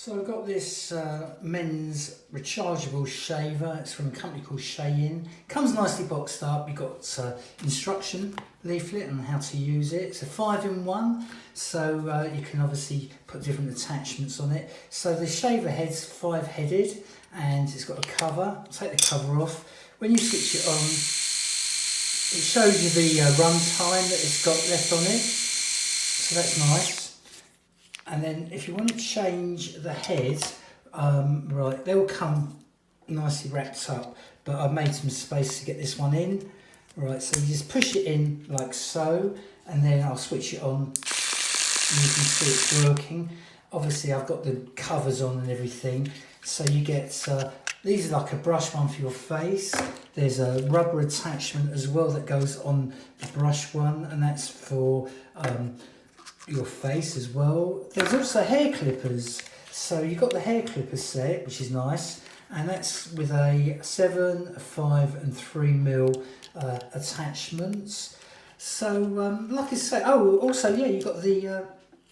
So I've got this men's rechargeable shaver. It's from a company called Shein. Comes nicely boxed up. You've got instruction leaflet on how to use it. It's a 5-in-1, so you can obviously put different attachments on it. So the shaver head's 5-headed and it's got a cover. Take the cover off. When you switch it on, it shows you the run time that it's got left on it. So that's nice. And then if you want to change the head, right, they will come nicely wrapped up, but I've made some space to get this one in. Right, so you just push it in like so, and then I'll switch it on, and you can see it's working. Obviously I've got the covers on and everything, so you get, these are like a brush one for your face. There's a rubber attachment as well that goes on the brush one, and that's for your face as well. There's also hair clippers, so you've got the hair clipper set, which is nice, and that's with a 7, 5 and 3mm attachments. So like I say, oh also yeah, you've got the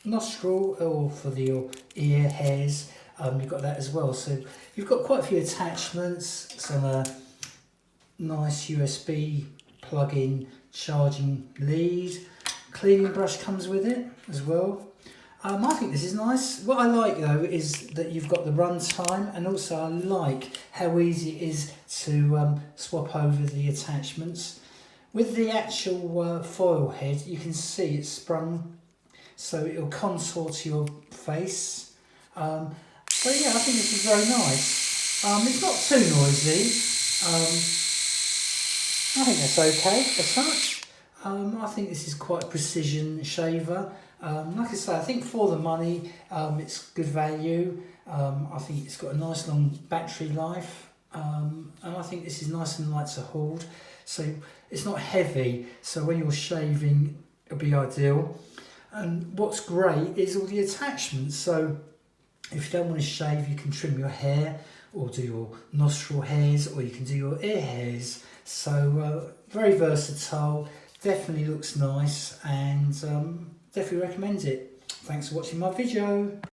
nostril or for your ear hairs, you've got that as well. So you've got quite a few attachments, some nice USB plug-in charging lead. Cleaning brush comes with it as well. I think this is nice. What I like though is that you've got the run time, and also I like how easy it is to swap over the attachments. With the actual foil head, you can see it's sprung, so it'll contour to your face. So yeah, I think this is very nice. It's not too noisy. I think that's okay as such. I think this is quite a precision shaver. Like I say, I think for the money, it's good value. I think it's got a nice long battery life. And I think this is nice and light to hold. So it's not heavy, so when you're shaving, it'll be ideal. And what's great is all the attachments. So if you don't want to shave, you can trim your hair, or do your nostril hairs, or you can do your ear hairs. So very versatile. Definitely looks nice, and definitely recommend it. Thanks for watching my video.